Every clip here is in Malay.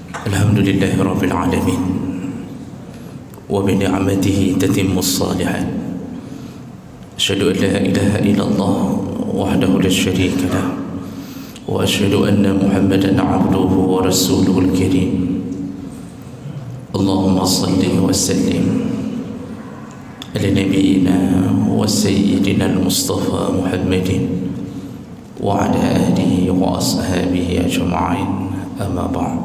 Alhamdulillahi Rabbil Alamin, wa bi ni'matihi tatimmu s-salihat. Asyhadu an la ilaha illallah wahdahu la syarika lah, wa asyhadu anna Muhammadan abduhu wa rasuluhul karim. Allahumma salli wa sallim ala nabiyyina wa sayyidina al-Mustafa Muhammadin wa ala alihi wa ashabihi ajma'in. Amma ba'd.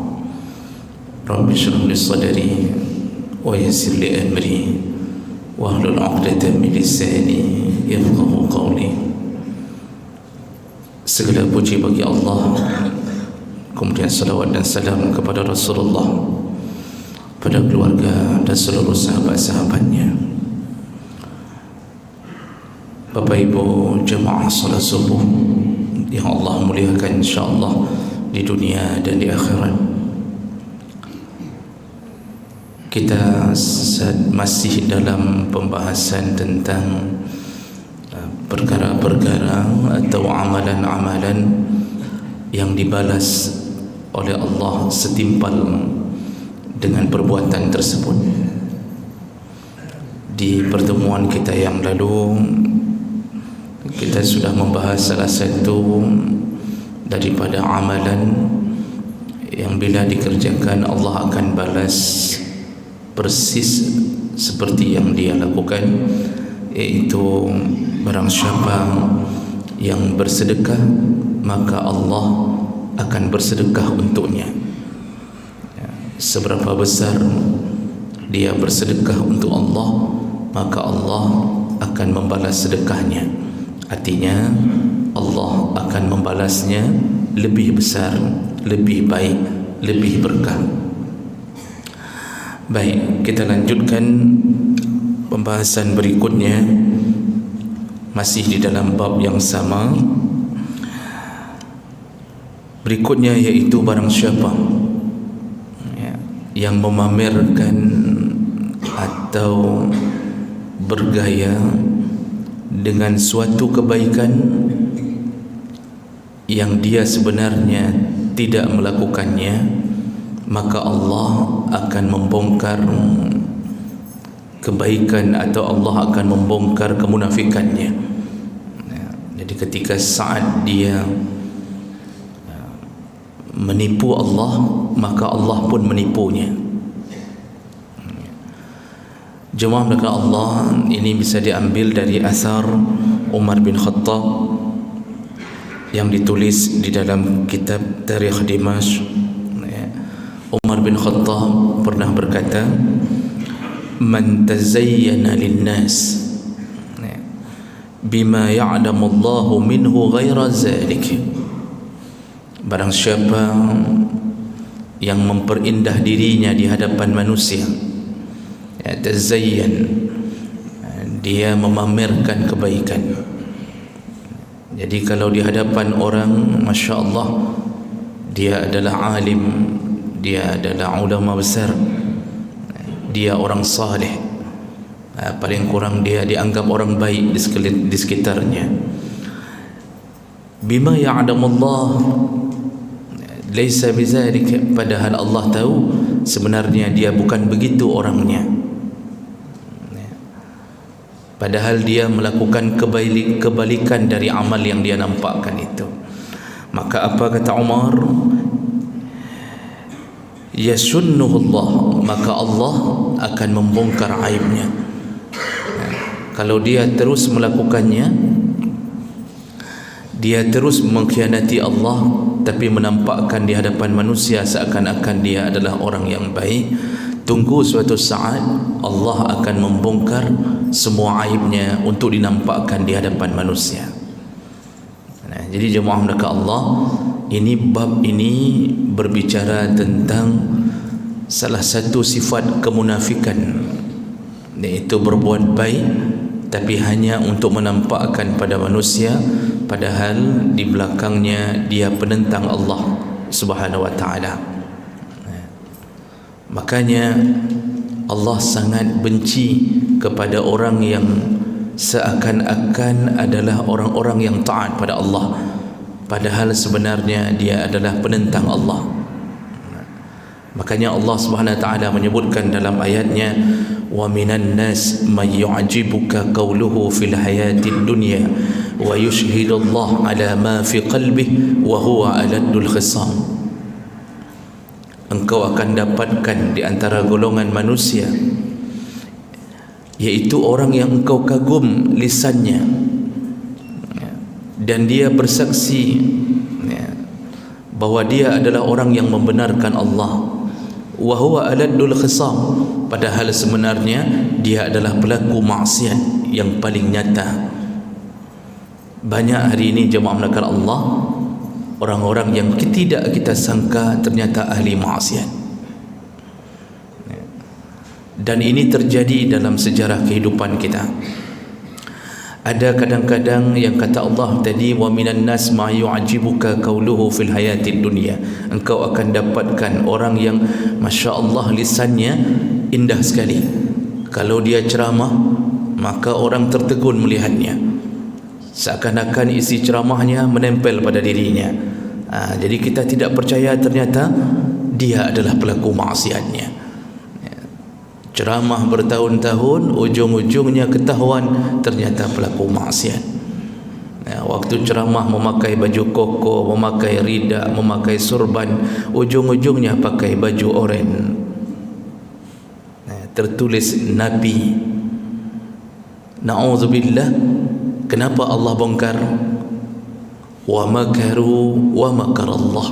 Rabbi shrah li sadri wa yassir li amri wahlul 'uqdatam min lisani yafqahu qawli. Segala puji bagi Allah, kemudian salawat dan salam kepada Rasulullah, pada keluarga dan seluruh sahabat-sahabatnya. Bapak Ibu jemaah salat subuh yang Allah muliakan insyaAllah di dunia dan di akhirat, kita masih dalam pembahasan tentang perkara-perkara atau amalan-amalan yang dibalas oleh Allah setimpal dengan perbuatan tersebut. Di pertemuan kita yang lalu, kita sudah membahas salah satu daripada amalan yang bila dikerjakan Allah akan balas persis seperti yang dia lakukan, iaitu barang siapa yang bersedekah maka Allah akan bersedekah untuknya. Seberapa besar dia bersedekah untuk Allah, maka Allah akan membalas sedekahnya. Artinya Allah akan membalasnya lebih besar, lebih baik, lebih berkah. Baik, kita lanjutkan pembahasan berikutnya, masih di dalam bab yang sama. Berikutnya yaitu barang siapa yang memamerkan atau bergaya dengan suatu kebaikan yang dia sebenarnya tidak melakukannya, maka Allah akan membongkar kebaikan atau Allah akan membongkar kemunafikannya. Jadi ketika saat dia menipu Allah, maka Allah pun menipunya. Jemaah maka Allah, ini bisa diambil dari asar Umar bin Khattab yang ditulis di dalam kitab Tarikh Dimashq. Umar bin Khattab pernah berkata, man tazayyana linnas bima ya'lamu Allahu minhu ghaira zalik. Barang siapa yang memperindah dirinya di hadapan manusia, tazayyan, dia memamerkan kebaikan. Jadi kalau di hadapan orang, Masya Allah, dia adalah alim, dia adalah ulama besar, dia orang saleh, paling kurang dia dianggap orang baik di sekitarnya. Bima ya'lamullah laisa bizalik, padahal Allah tahu sebenarnya dia bukan begitu orangnya. Padahal dia melakukan kebalikan dari amal yang dia nampakkan itu. Maka apa kata Umar? Yasunnuhullah, maka Allah akan membongkar aibnya. Kalau dia terus melakukannya, dia terus mengkhianati Allah, tapi menampakkan di hadapan manusia seakan-akan dia adalah orang yang baik, tunggu suatu saat Allah akan membongkar semua aibnya untuk dinampakkan di hadapan manusia. Jadi jemaah mereka Allah, ini bab ini berbicara tentang salah satu sifat kemunafikan, yaitu berbuat baik tapi hanya untuk menampakkan pada manusia, padahal di belakangnya dia penentang Allah Subhanahu wa ta'ala. Makanya Allah sangat benci kepada orang yang seakan-akan adalah orang-orang yang taat pada Allah, padahal sebenarnya dia adalah penentang Allah. Makanya Allah Subhanahu wa taala menyebutkan dalam ayatnya, wa minan nas may yu'jibuka qawluhu fil hayatid dunya wa yushhidullah ala ma fi qalbihi wa huwa aladul khisam. Engkau akan dapatkan di antara golongan manusia, yaitu orang yang engkau kagum lisannya dan dia bersaksi bahwa dia adalah orang yang membenarkan Allah, wa huwa aladul khisam, padahal sebenarnya dia adalah pelaku maksiat yang paling nyata. Banyak hari ini jemaah melakukan Allah, orang-orang yang tidak kita sangka ternyata ahli maksiat, dan ini terjadi dalam sejarah kehidupan kita. Ada kadang-kadang yang kata Allah tadi, wa minan nas ma yu'jibuka qawluhu fil hayatid dunya, engkau akan dapatkan orang yang masya-Allah lisannya indah sekali. Kalau dia ceramah maka orang tertegun melihatnya, seakan-akan isi ceramahnya menempel pada dirinya. Jadi kita tidak percaya ternyata dia adalah pelaku maksiatnya. Ceramah bertahun-tahun, ujung-ujungnya ketahuan ternyata pelaku maksiat. Waktu ceramah memakai baju koko, memakai rida, memakai surban, ujung-ujungnya pakai baju oranye, tertulis Nabi. Na'udzubillah. Kenapa Allah bongkar? Wa makaru wa makarallah.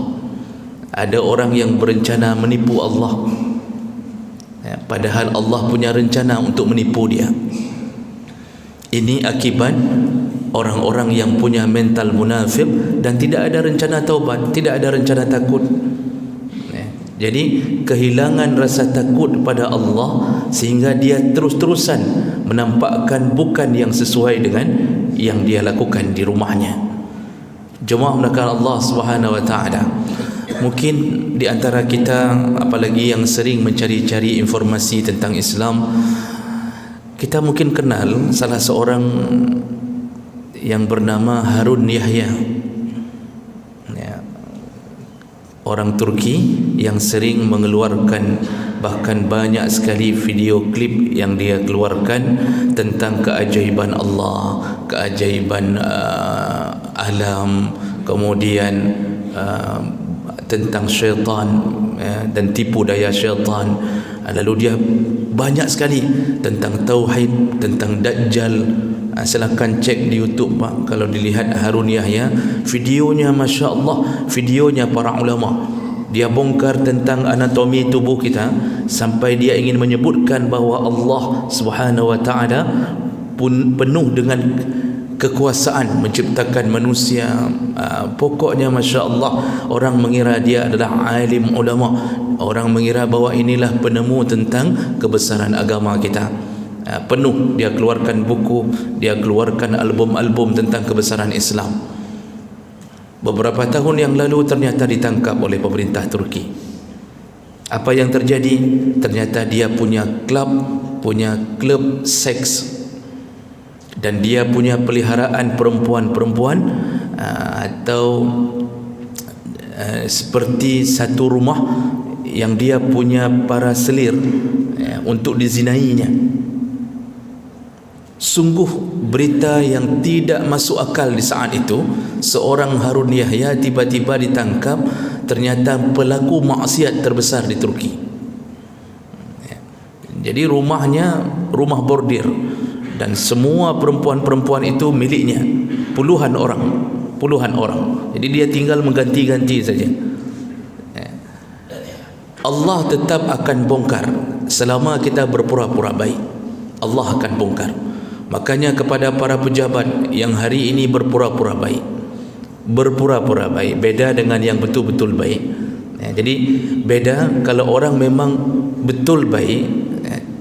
Ada orang yang berencana menipu Allah, padahal Allah punya rencana untuk menipu dia. Ini akibat orang-orang yang punya mental munafik dan tidak ada rencana taubat, tidak ada rencana takut. Jadi kehilangan rasa takut pada Allah sehingga dia terus-terusan menampakkan bukan yang sesuai dengan yang dia lakukan di rumahnya. Jemaah melakukan Allah Subhanahu wa taala, mungkin di antara kita, apalagi yang sering mencari-cari informasi tentang Islam, kita mungkin kenal salah seorang yang bernama Harun Yahya, orang Turki yang sering mengeluarkan bahkan banyak sekali video klip yang dia keluarkan tentang keajaiban Allah, keajaiban alam, kemudian tentang syaitan dan tipu daya syaitan. Lalu dia banyak sekali tentang tauhid, tentang Dajjal. Silakan cek di YouTube Pak, kalau dilihat Harun Yahya, videonya Masya Allah, videonya para ulama. Dia bongkar tentang anatomi tubuh kita sampai dia ingin menyebutkan bahawa Allah Subhanahu wa taala pun penuh dengan kekuasaan menciptakan manusia. Pokoknya Masya Allah, orang mengira dia adalah alim ulama, orang mengira bahawa inilah penemu tentang kebesaran agama kita. Penuh dia keluarkan buku, dia keluarkan album-album tentang kebesaran Islam. Beberapa tahun yang lalu ternyata ditangkap oleh pemerintah Turki. Apa yang terjadi? Ternyata dia punya klub seks, dan dia punya peliharaan perempuan-perempuan, atau seperti satu rumah yang dia punya para selir untuk dizinainya. Sungguh berita yang tidak masuk akal di saat itu. Seorang Harun Yahya tiba-tiba ditangkap, ternyata pelaku maksiat terbesar di Turki. Jadi rumahnya rumah bordir, dan semua perempuan-perempuan itu miliknya, puluhan orang. Jadi dia tinggal mengganti-ganti saja. Allah tetap akan bongkar selama kita berpura-pura baik. Allah akan bongkar. Makanya kepada para pejabat yang hari ini berpura-pura baik, beda dengan yang betul-betul baik. Jadi beda kalau orang memang betul baik,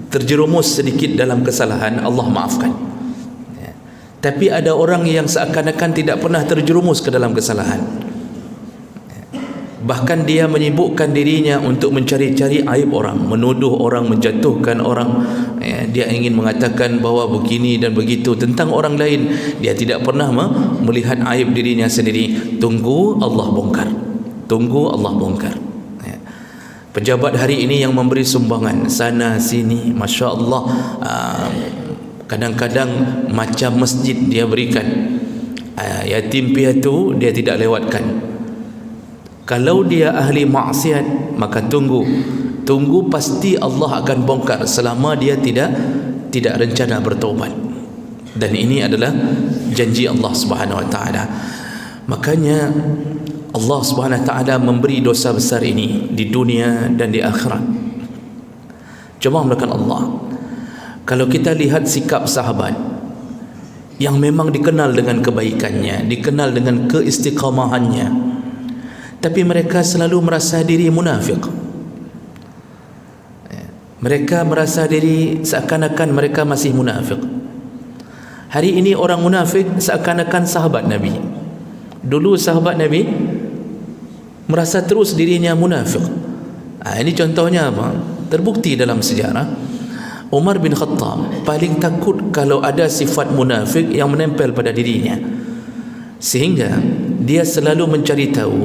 terjerumus sedikit dalam kesalahan, Allah maafkan. Tapi ada orang yang seakan-akan tidak pernah terjerumus ke dalam kesalahan, bahkan dia menyibukkan dirinya untuk mencari-cari aib orang, menuduh orang, menjatuhkan orang. Dia ingin mengatakan bahawa begini dan begitu tentang orang lain. Dia tidak pernah melihat aib dirinya sendiri. Tunggu Allah bongkar. Pejabat hari ini yang memberi sumbangan sana sini, Masya Allah, kadang-kadang macam masjid dia berikan, yatim piatu dia tidak lewatkan. Kalau dia ahli maksiat, maka tunggu pasti Allah akan bongkar selama dia tidak rencana bertaubat. Dan ini adalah janji Allah Subhanahu wa taala. Makanya Allah Subhanahu wa taala memberi dosa besar ini di dunia dan di akhirat. Coba melakukan Allah. Kalau kita lihat sikap sahabat yang memang dikenal dengan kebaikannya, dikenal dengan keistiqamahannya, tapi mereka selalu merasa diri munafik. Mereka merasa diri seakan-akan mereka masih munafik. Hari ini orang munafik seakan-akan sahabat Nabi. Dulu sahabat Nabi merasa terus dirinya munafik. Ini contohnya apa? Terbukti dalam sejarah. Umar bin Khattab paling takut kalau ada sifat munafik yang menempel pada dirinya, sehingga dia selalu mencari tahu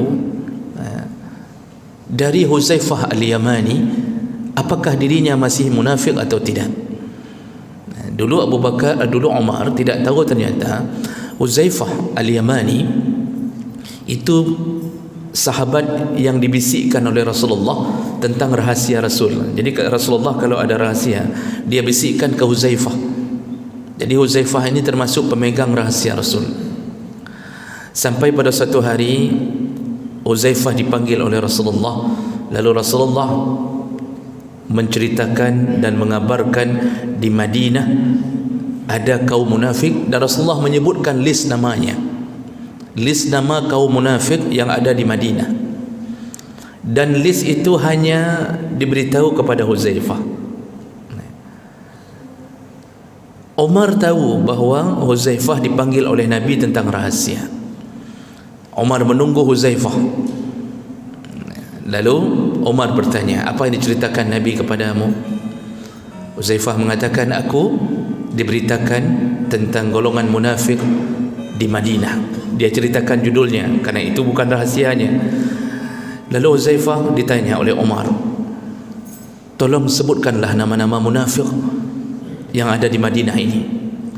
dari Huzaifah al-Yamani apakah dirinya masih munafik atau tidak. Dulu Umar tidak tahu ternyata Huzaifah al-Yamani itu sahabat yang dibisikkan oleh Rasulullah tentang rahasia Rasul. Jadi Rasulullah kalau ada rahasia, dia bisikkan ke Huzaifah. Jadi Huzaifah ini termasuk pemegang rahasia Rasul. Sampai pada satu hari Huzaifah dipanggil oleh Rasulullah, lalu Rasulullah menceritakan dan mengabarkan di Madinah ada kaum munafik, dan Rasulullah menyebutkan list namanya, list nama kaum munafik yang ada di Madinah, dan list itu hanya diberitahu kepada Huzaifah. Umar tahu bahawa Huzaifah dipanggil oleh Nabi tentang rahasia. Umar menunggu Huzaifah. Lalu Umar bertanya, apa yang diceritakan Nabi kepadamu? Huzaifah mengatakan, aku diberitakan tentang golongan munafik di Madinah. Dia ceritakan judulnya, karena itu bukan rahasianya. Lalu Huzaifah ditanya oleh Umar, tolong sebutkanlah nama-nama munafik yang ada di Madinah ini.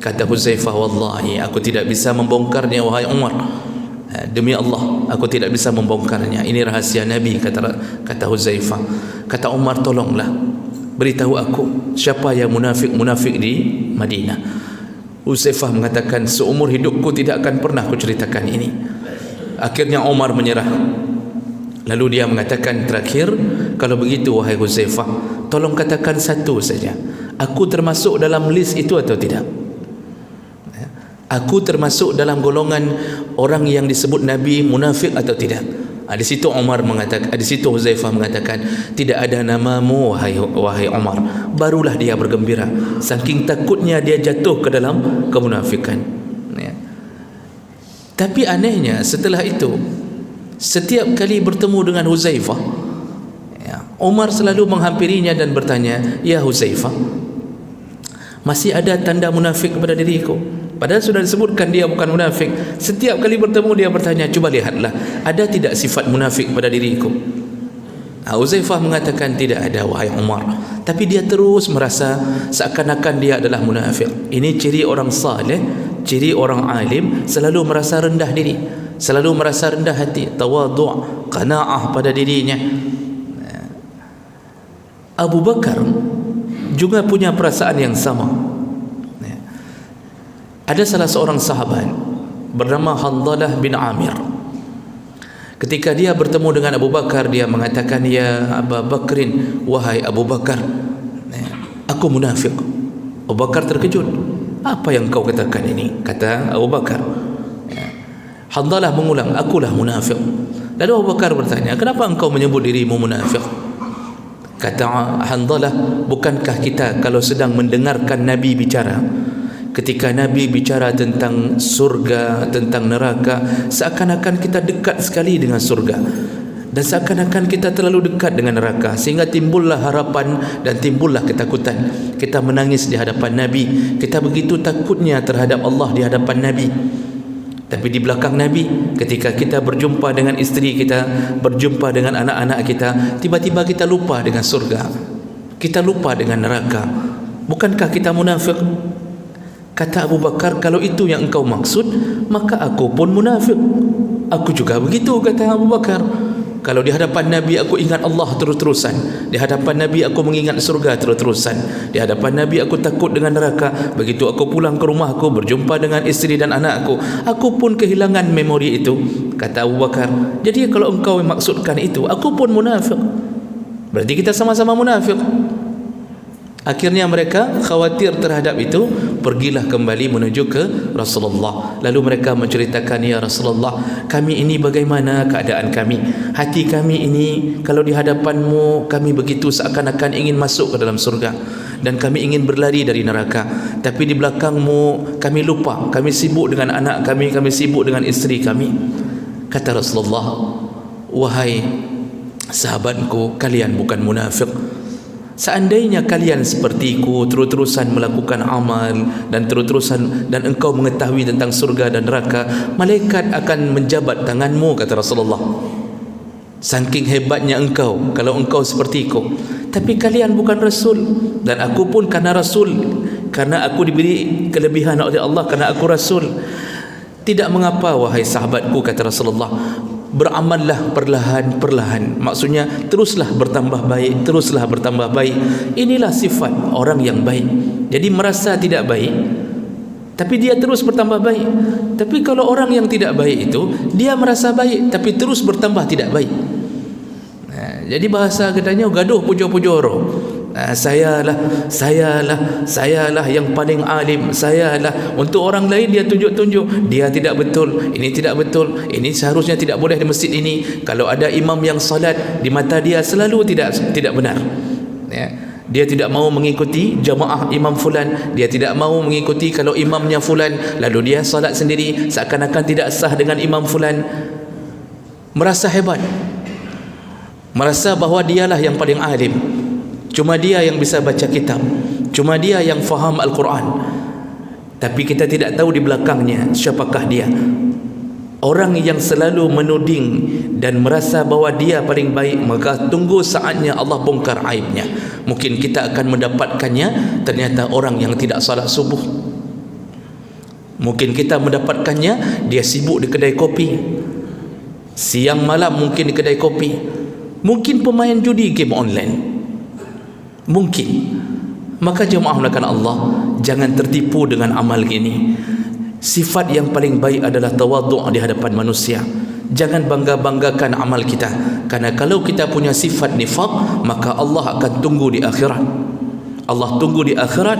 Kata Huzaifah, wallahi aku tidak bisa membongkarnya wahai Umar. Demi Allah aku tidak bisa membongkarnya, ini rahasia Nabi, kata Huzaifah. Kata Umar, tolonglah beritahu aku siapa yang munafik di Madinah. Huzaifah mengatakan, seumur hidupku tidak akan pernah aku ceritakan ini. Akhirnya Umar menyerah. Lalu dia mengatakan, terakhir, kalau begitu wahai Huzaifah, tolong katakan satu saja, aku termasuk dalam list itu atau tidak? Aku termasuk dalam golongan orang yang disebut Nabi munafik atau tidak? Di situ Umar mengatakan, di situ Huzaifah mengatakan, tidak ada namamu wahai Umar. Barulah dia bergembira, saking takutnya dia jatuh ke dalam kemunafikan. Tapi anehnya setelah itu, setiap kali bertemu dengan Huzaifah, Umar selalu menghampirinya dan bertanya, ya Huzaifah, masih ada tanda munafik pada diriku? Padahal sudah disebutkan dia bukan munafik. Setiap kali bertemu dia bertanya, cuba lihatlah, ada tidak sifat munafik pada diriku? Huzaifah mengatakan, tidak ada wahai Umar. Tapi dia terus merasa seakan-akan dia adalah munafik. Ini ciri orang saleh, ciri orang alim, selalu merasa rendah diri, selalu merasa rendah hati, tawadhu', qanaah pada dirinya. Abu Bakar juga punya perasaan yang sama. Ada salah seorang sahabat bernama Handalah bin Amir. Ketika dia bertemu dengan Abu Bakar, dia mengatakan, ya Abu Bakrin, wahai Abu Bakar, aku munafik. Abu Bakar terkejut. Apa yang kau katakan ini? Kata Abu Bakar. Handalah mengulang, akulah munafik. Lalu Abu Bakar bertanya, kenapa engkau menyebut dirimu munafik? Kata Handalah, bukankah kita kalau sedang mendengarkan Nabi bicara, ketika Nabi bicara tentang surga, tentang neraka, seakan-akan kita dekat sekali dengan surga, dan seakan-akan kita terlalu dekat dengan neraka, sehingga timbullah harapan dan timbullah ketakutan. Kita menangis di hadapan Nabi, kita begitu takutnya terhadap Allah di hadapan Nabi. Tapi di belakang Nabi, ketika kita berjumpa dengan isteri kita, berjumpa dengan anak-anak kita, tiba-tiba kita lupa dengan surga, kita lupa dengan neraka. Bukankah kita munafik? Kata Abu Bakar, kalau itu yang engkau maksud, maka aku pun munafik. Aku juga begitu, kata Abu Bakar. Kalau di hadapan Nabi aku ingat Allah terus-terusan, di hadapan Nabi aku mengingat surga terus-terusan, di hadapan Nabi aku takut dengan neraka. Begitu aku pulang ke rumahku, berjumpa dengan isteri dan anakku, aku pun kehilangan memori itu, kata Abu Bakar. Jadi kalau engkau maksudkan itu, aku pun munafik. Berarti kita sama-sama munafik. Akhirnya mereka khawatir terhadap itu, pergilah kembali menuju ke Rasulullah. Lalu mereka menceritakan, ya Rasulullah, kami ini bagaimana keadaan kami? Hati kami ini kalau di hadapanmu kami begitu seakan-akan ingin masuk ke dalam surga, dan kami ingin berlari dari neraka. Tapi di belakangmu kami lupa, kami sibuk dengan anak kami sibuk dengan isteri kami. Kata Rasulullah, wahai sahabatku, kalian bukan munafik. Seandainya kalian sepertiku, terus-terusan melakukan amal dan terus-terusan, dan engkau mengetahui tentang surga dan neraka, malaikat akan menjabat tanganmu, kata Rasulullah. Saking hebatnya engkau kalau engkau sepertiku. Tapi kalian bukan Rasul, dan aku pun karena Rasul, karena aku diberi kelebihan oleh Allah, karena aku Rasul. Tidak mengapa wahai sahabatku, kata Rasulullah, beramallah perlahan-perlahan. Maksudnya teruslah bertambah baik, teruslah bertambah baik. Inilah sifat orang yang baik. Jadi merasa tidak baik, tapi dia terus bertambah baik. Tapi kalau orang yang tidak baik itu, dia merasa baik tapi terus bertambah tidak baik. Jadi bahasa katanya gaduh pujo-pujoro. Sayalah yang paling alim, sayalah. Untuk orang lain dia tunjuk-tunjuk, dia tidak betul, ini tidak betul, ini seharusnya tidak boleh di masjid ini. Kalau ada imam yang salat, di mata dia selalu tidak benar. Dia tidak mau mengikuti jamaah imam fulan, dia tidak mau mengikuti kalau imamnya fulan, lalu dia salat sendiri seakan-akan tidak sah dengan imam fulan. Merasa hebat, merasa bahawa dialah yang paling alim, cuma dia yang bisa baca kitab, cuma dia yang faham Al-Quran. Tapi kita tidak tahu di belakangnya siapakah dia. Orang yang selalu menuding dan merasa bahawa dia paling baik, maka tunggu saatnya Allah bongkar aibnya. Mungkin kita akan mendapatkannya ternyata orang yang tidak salat subuh. Mungkin kita mendapatkannya dia sibuk di kedai kopi, siang malam mungkin di kedai kopi. Mungkin pemain judi game online, mungkin. Maka jemaah melakukan Allah, jangan tertipu dengan amal ini. Sifat yang paling baik adalah tawadhu' di hadapan manusia. Jangan bangga-banggakan amal kita, karena kalau kita punya sifat nifaq, maka Allah akan tunggu di akhirat. Allah tunggu di akhirat.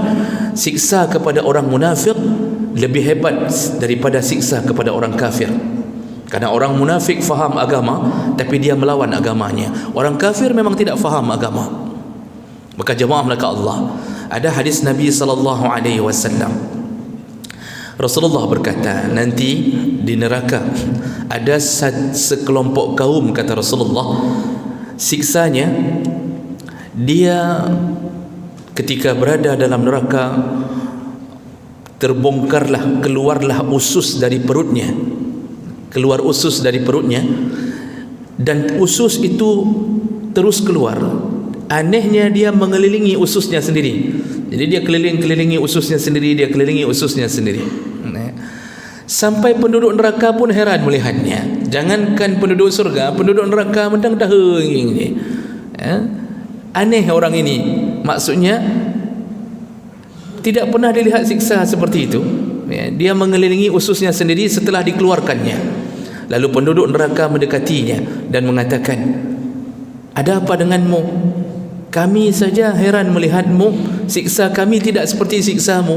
Siksa kepada orang munafik lebih hebat daripada siksa kepada orang kafir. Karena orang munafik faham agama, tapi dia melawan agamanya. Orang kafir memang tidak faham agama. Maka jemaah melakukan Allah, ada hadis Nabi SAW. Rasulullah berkata, nanti di neraka ada sekelompok kaum, kata Rasulullah, siksanya dia ketika berada dalam neraka, terbongkarlah, keluarlah usus dari perutnya, keluar usus dari perutnya, dan usus itu terus keluar. Anehnya dia mengelilingi ususnya sendiri. Jadi dia kelilingi ususnya sendiri, dia kelilingi ususnya sendiri. Sampai penduduk neraka pun heran melihatnya. Jangankan penduduk surga, penduduk neraka mendang dah ini. Aneh orang ini. Maksudnya tidak pernah dilihat siksa seperti itu. Dia mengelilingi ususnya sendiri setelah dikeluarkannya. Lalu penduduk neraka mendekatinya dan mengatakan, ada apa denganmu? Kami saja heran melihatmu, siksa kami tidak seperti siksamu.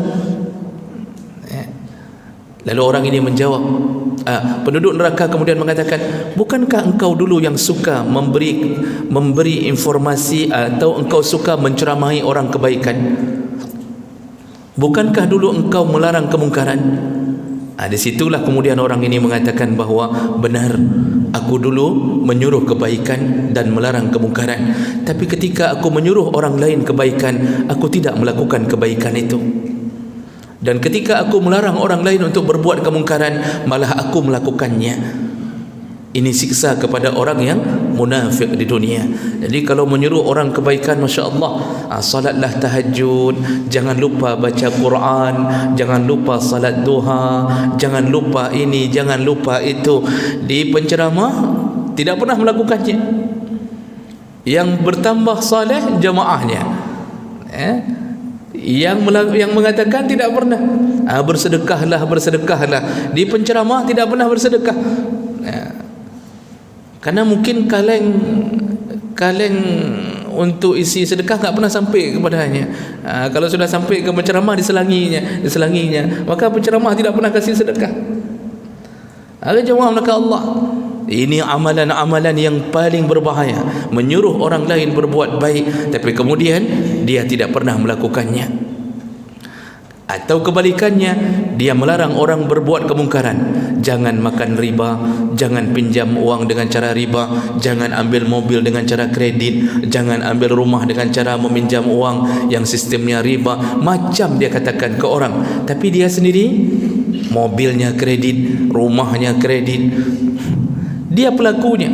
Lalu orang ini menjawab, penduduk neraka kemudian mengatakan, bukankah engkau dulu yang suka memberi informasi, atau engkau suka menceramahi orang kebaikan? Bukankah dulu engkau melarang kemungkaran? Di situlah kemudian orang ini mengatakan bahawa benar, aku dulu menyuruh kebaikan dan melarang kemungkaran, tapi ketika aku menyuruh orang lain kebaikan, aku tidak melakukan kebaikan itu. Dan ketika aku melarang orang lain untuk berbuat kemungkaran, malah aku melakukannya. Ini siksa kepada orang yang munafik di dunia. Jadi kalau menyuruh orang kebaikan, Masya Allah, salatlah tahajud, jangan lupa baca Quran, jangan lupa salat duha, jangan lupa ini, jangan lupa itu. Di penceramah tidak pernah melakukannya. Yang bertambah saleh jamaahnya, yang mengatakan tidak pernah, bersedekahlah. Di penceramah tidak pernah bersedekah, karena mungkin kaleng untuk isi sedekah tak pernah sampai kepadanya. Kalau sudah sampai ke penceramah diselanginya, maka penceramah tidak pernah kasih sedekah. Jemaah maka Allah, ini amalan-amalan yang paling berbahaya, menyuruh orang lain berbuat baik tapi kemudian dia tidak pernah melakukannya. Atau kebalikannya, dia melarang orang berbuat kemungkaran. Jangan makan riba, jangan pinjam uang dengan cara riba, jangan ambil mobil dengan cara kredit, jangan ambil rumah dengan cara meminjam uang yang sistemnya riba. Macam dia katakan ke orang, tapi dia sendiri mobilnya kredit, rumahnya kredit, dia pelakunya.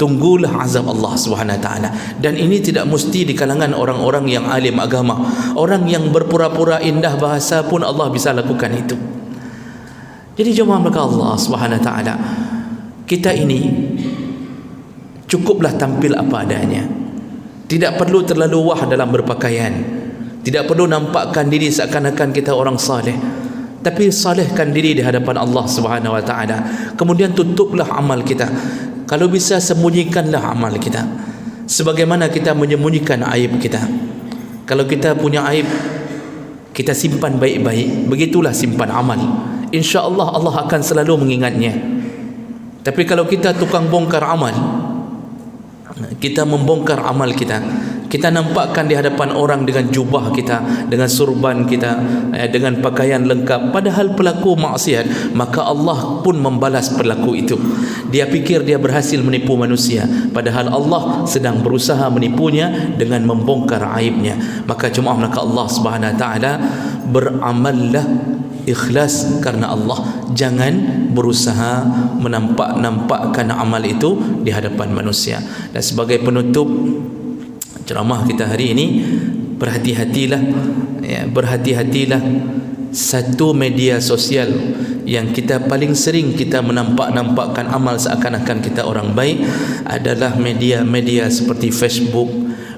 Tunggulah azab Allah Subhanahu wa taala. Dan ini tidak mesti di kalangan orang-orang yang alim agama. Orang yang berpura-pura indah bahasa pun Allah bisa lakukan itu. Jadi jemaah maka Allah Subhanahu wa taala, kita ini cukuplah tampil apa adanya. Tidak perlu terlalu wah dalam berpakaian. Tidak perlu nampakkan diri seakan-akan kita orang saleh. Tapi salehkan diri di hadapan Allah Subhanahu wa taala. Kemudian tutuplah amal kita. Kalau bisa sembunyikanlah amal kita, sebagaimana kita menyembunyikan aib kita. Kalau kita punya aib, kita simpan baik-baik. Begitulah simpan amal. InsyaAllah Allah akan selalu mengingatnya. Tapi kalau kita tukang bongkar amal, kita membongkar amal kita, kita nampakkan di hadapan orang dengan jubah kita, dengan surban kita, dengan pakaian lengkap, padahal pelaku maksiat, maka Allah pun membalas pelaku itu. Dia fikir dia berhasil menipu manusia, padahal Allah sedang berusaha menipunya dengan membongkar aibnya. Maka jemaah maka Allah Subhanahu wa taala, beramallah ikhlas karena Allah. Jangan berusaha menampakkan amal itu di hadapan manusia. Dan sebagai penutup ceramah kita hari ini, berhati-hatilah, berhati-hatilah. Satu media sosial yang kita paling sering kita menampakkan amal seakan-akan kita orang baik adalah media-media seperti Facebook,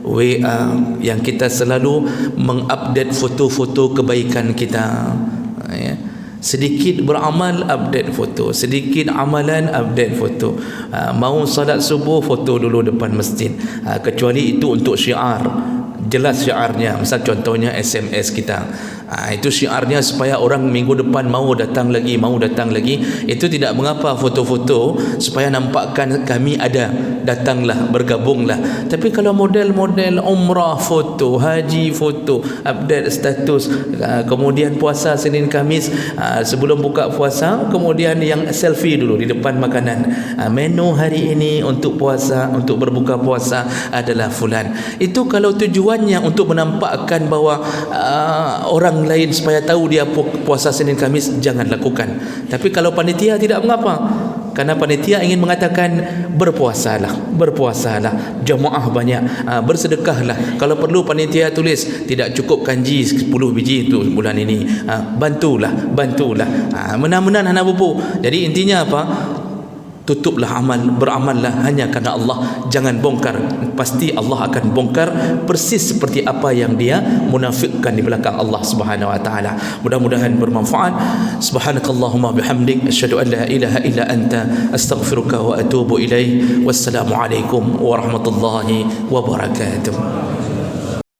WA, yang kita selalu mengupdate foto-foto kebaikan kita. Sedikit beramal, update foto, sedikit amalan, update foto. Mau salat subuh, foto dulu depan masjid. Kecuali itu untuk syiar, jelas syiarnya. Misal contohnya SMS kita, itu syiarnya supaya orang minggu depan mau datang lagi. Itu tidak mengapa foto-foto supaya nampakkan kami ada, datanglah, bergabunglah. Tapi kalau model-model umrah foto, haji foto, update status, kemudian puasa Senin Kamis, sebelum buka puasa, kemudian yang selfie dulu di depan makanan, menu hari ini untuk puasa, untuk berbuka puasa adalah fulan. Itu kalau tujuannya untuk menampakkan bahawa orang lain supaya tahu dia puasa Senin Kamis, jangan lakukan. Tapi kalau panitia tidak mengapa, karena panitia ingin mengatakan berpuasalah, jemaah banyak, bersedekahlah. Kalau perlu panitia tulis tidak cukup kanji 10 biji itu bulan ini, bantulah. Menang-menang anak bubu. Jadi intinya apa? Tutuplah amal, beramallah hanya karena Allah. Jangan bongkar, pasti Allah akan bongkar persis seperti apa yang dia munafikkan di belakang Allah Subhanahu wa taala. Mudah-mudahan bermanfaat. Subhanakallahumma bihamdik, asyhadu an la ilaha illa anta, astaghfiruka wa atubu ilaik. Wassalamu alaikum warahmatullahi wabarakatuh.